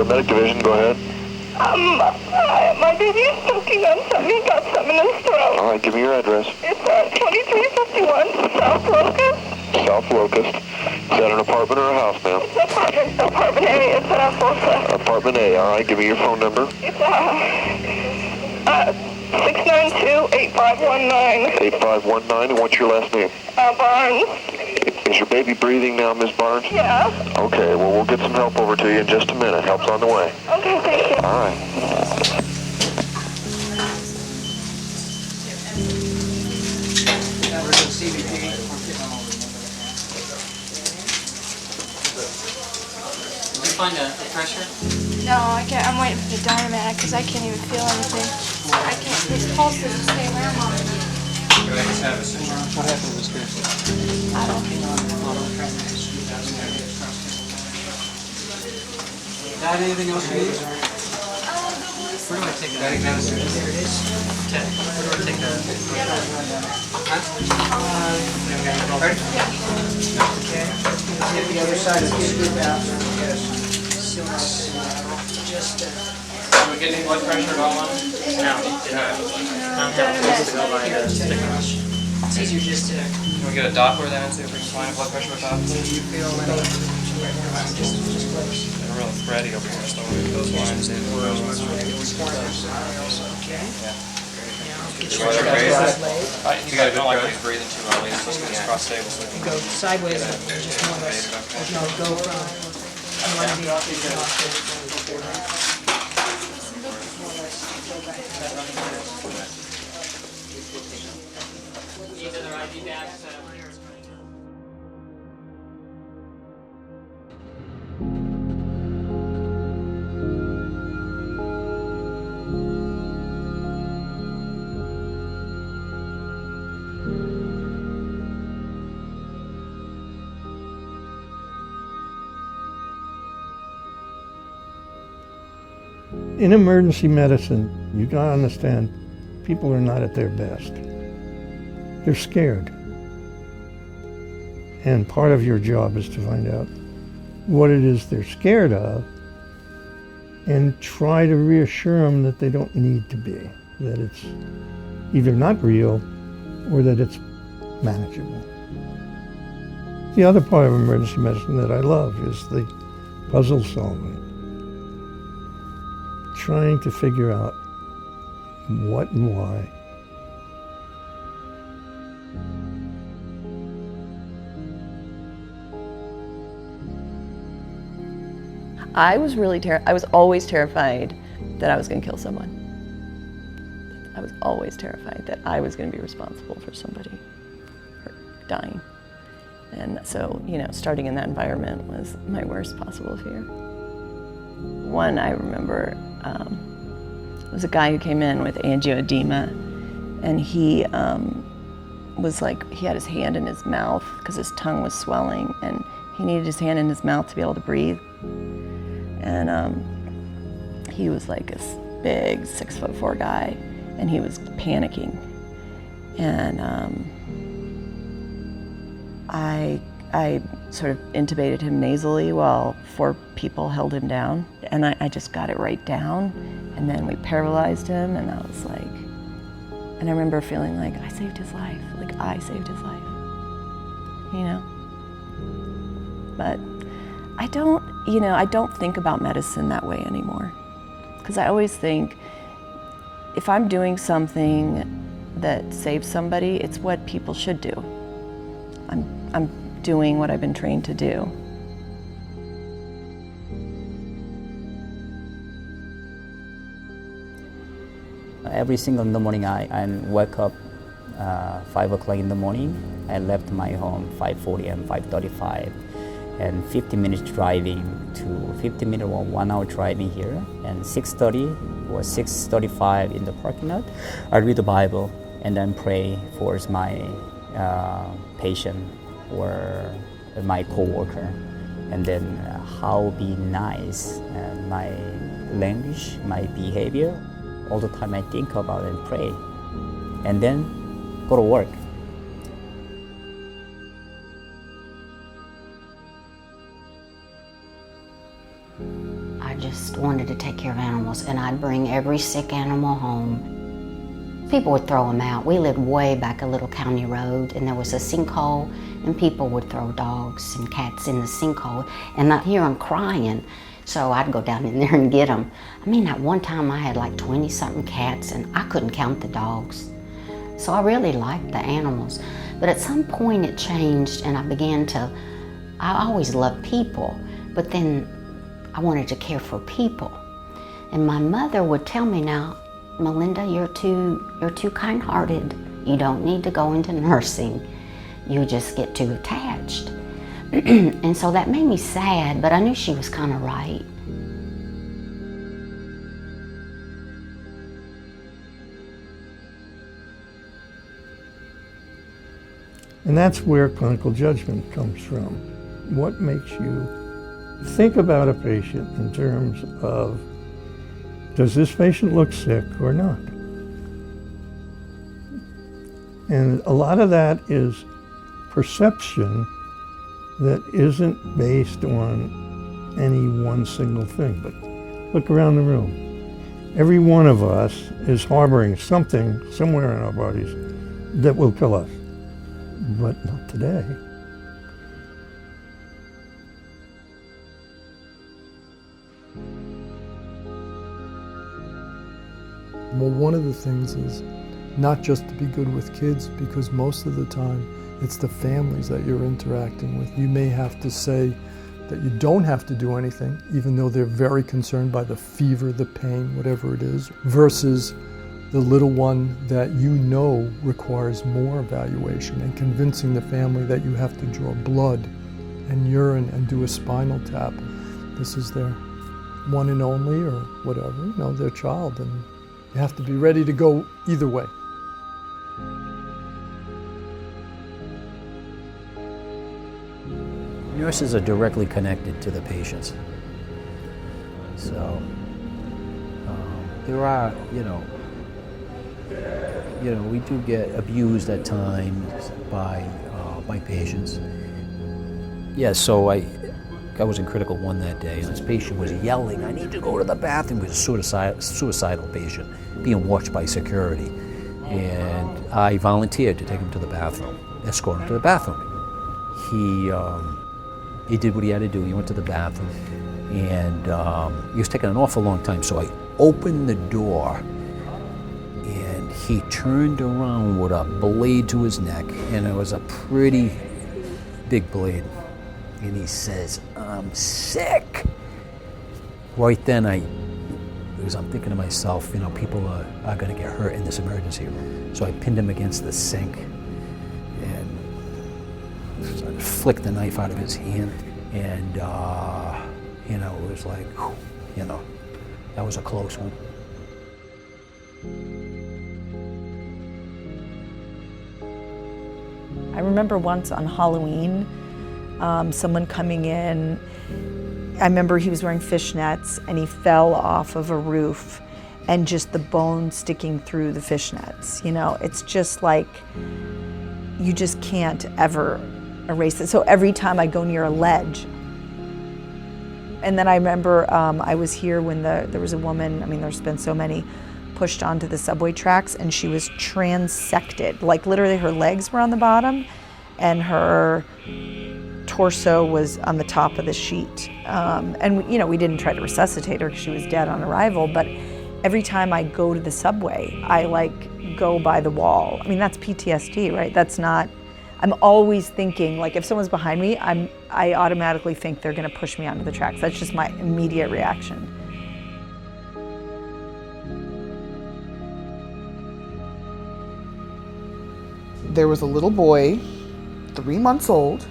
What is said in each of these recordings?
Paramedic Division, go ahead. My baby is choking on something. He got something in his throat. All right, give me your address. It's 2351 South Locust. South Locust. Is that an apartment or a house, ma'am? It's apartment A. It's Apartment A, all right. Give me your phone number. It's 692-8519. 8519, and what's your last name? Barnes. Is your baby breathing now, Miss Barnes? Yeah. Okay, well, we'll get some help over to you in just a minute. Help's on the way. Okay, thank you. All right. Did you find a pressure? No, I can't. I'm waiting for the diabetic because I can't even feel anything. I can't. His pulse doesn't stay around long. What happened was good. I don't. Got anything else you need? Where do I take that? There it is. Okay. Where do I take that? Huh? Ready? Okay. Get the other side of the bathroom. Yes. Just. Do we get any blood pressure at all on it? No. It's easier just to. Can we get a Doppler then and see if we can find a blood pressure with that? Do you feel any? Just close. They're really thready over here, so we'll get those lines in. Okay. Yeah. You got to don't like he's breathing too early. It's just going to cross stable. So Go sideways and just more or less. No, go from one of In emergency medicine, you gotta understand, people are not at their best. They're scared. And part of your job is to find out what it is they're scared of and try to reassure them that they don't need to be, that it's either not real or that it's manageable. The other part of emergency medicine that I love is the puzzle solving. Trying to figure out what and why. I was always terrified that I was going to kill someone. I was always terrified that I was going to be responsible for somebody dying. And so, starting in that environment was my worst possible fear. One I remember was a guy who came in with angioedema, and he he had his hand in his mouth because his tongue was swelling, and he needed his hand in his mouth to be able to breathe. And he was like this big 6'4" guy, and he was panicking. And I sort of intubated him nasally while 4 people held him down. And I just got it right down, and then we paralyzed him, and I was like, and I remember feeling like I saved his life, But I don't think about medicine that way anymore. Because I always think, if I'm doing something that saves somebody, it's what people should do. I'm doing what I've been trained to do. Every single in the morning, I wake up 5 o'clock in the morning. I left my home 5:40 and 5:35, and 50 minutes driving to 50 minutes or 1 hour driving here, and 6:30 or 6:35 in the parking lot. I read the Bible and then pray for my patient or my coworker, and then how be nice, and my language, my behavior. All the time I think about and pray, and then go to work. I just just wanted to take care of animals, and I'd bring every sick animal home. People would throw them out. We lived way back a little county road, and there was a sinkhole, and people would throw dogs and cats in the sinkhole, and I'd hear them crying, so I'd go down in there and get them. I mean, at one time I had like 20-something cats, and I couldn't count the dogs. So I really liked the animals. But at some point it changed, and I always loved people, but then I wanted to care for people. And my mother would tell me, now, Melinda, you're too kind-hearted. You don't need to go into nursing. You just get too attached. And so that made me sad, but I knew she was kind of right. And that's where clinical judgment comes from. What makes you think about a patient in terms of, does this patient look sick or not? And a lot of that is perception that isn't based on any one single thing. But look around the room. Every one of us is harboring something somewhere in our bodies that will kill us, but not today. Well, one of the things is not just to be good with kids, because most of the time it's the families that you're interacting with. You may have to say that you don't have to do anything, even though they're very concerned by the fever, the pain, whatever it is, versus the little one that you know requires more evaluation, and convincing the family that you have to draw blood and urine and do a spinal tap. This is their one and only, or whatever, their child, and you have to be ready to go either way. Nurses are directly connected to the patients. So there are, we do get abused at times by patients. Yeah, so I was in critical one that day, and this patient was yelling, "I need to go to the bathroom." He was a suicidal patient being watched by security. And I volunteered to take him to the bathroom, escort him to the bathroom. He did what he had to do. He went to the bathroom, and he was taking an awful long time, so I opened the door, and he turned around with a blade to his neck, and it was a pretty big blade. And he says, "I'm sick." Right then, I'm thinking to myself, people are going to get hurt in this emergency room. So I pinned him against the sink and started to flick the knife out of his hand. And, it was like, that was a close one. I remember once on Halloween, someone coming in. I remember he was wearing fishnets, and he fell off of a roof, and just the bone sticking through the fishnets. It's just like, you just can't ever erase it. So every time I go near a ledge. And then I remember I was here when there was a woman, there's been so many, pushed onto the subway tracks, and she was transected. Like literally her legs were on the bottom, and her torso was on the top of the sheet. And we didn't try to resuscitate her because she was dead on arrival, but every time I go to the subway, I go by the wall. That's PTSD, right? That's not, I'm always thinking, if someone's behind me, I automatically think they're gonna push me onto the tracks. That's just my immediate reaction. There was a little boy, 3 months old,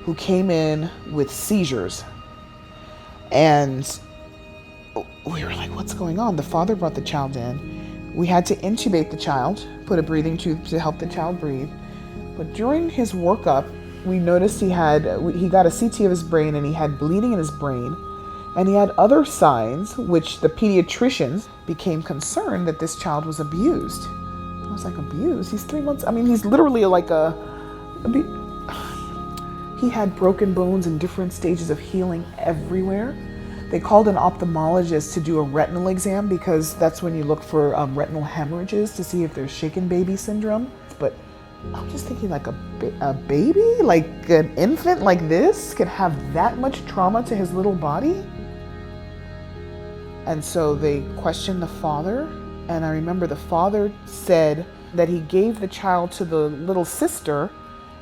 who came in with seizures. And we were like, what's going on? The father brought the child in. We had to intubate the child, put a breathing tube to help the child breathe. But during his workup, we noticed he got a CT of his brain, and he had bleeding in his brain. And he had other signs, which the pediatricians became concerned that this child was abused. I was like, abused? He's 3 months. He's literally he had broken bones in different stages of healing everywhere. They called an ophthalmologist to do a retinal exam because that's when you look for retinal hemorrhages to see if there's shaken baby syndrome. But I'm just thinking, like a baby, like an infant like this could have that much trauma to his little body? And so they questioned the father, and I remember the father said that he gave the child to the little sister,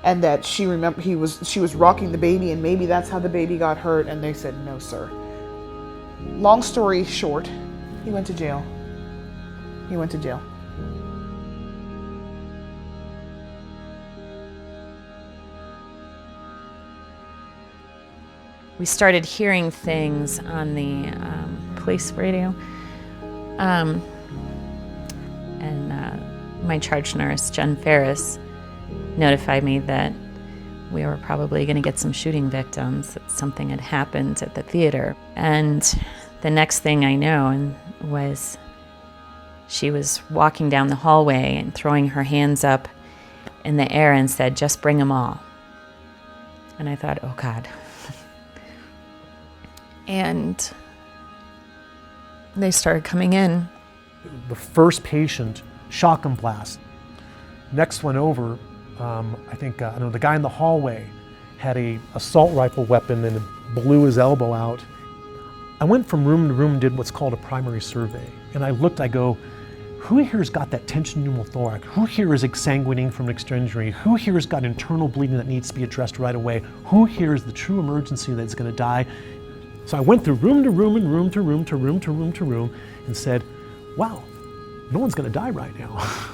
and that she was rocking the baby, and maybe that's how the baby got hurt. And they said, no, sir. Long story short, he went to jail. He went to jail. We started hearing things on the police radio. And my charge nurse, Jen Ferris, notified me that we were probably going to get some shooting victims, that something had happened at the theater. And the next thing I know was she was walking down the hallway and throwing her hands up in the air and said, "Just bring them all." And I thought, oh God. And they started coming in. The first patient, shock and blast. Next one over, I think the guy in the hallway had a assault rifle weapon and blew his elbow out. I went from room to room and did what's called a primary survey. And I looked, I go, who here's got that tension pneumothorax? Who here is exsanguinating from an external injury? Who here has got internal bleeding that needs to be addressed right away? Who here is the true emergency that's going to die? So I went through room to room and room to room to room to room to room and said, wow, no one's going to die right now.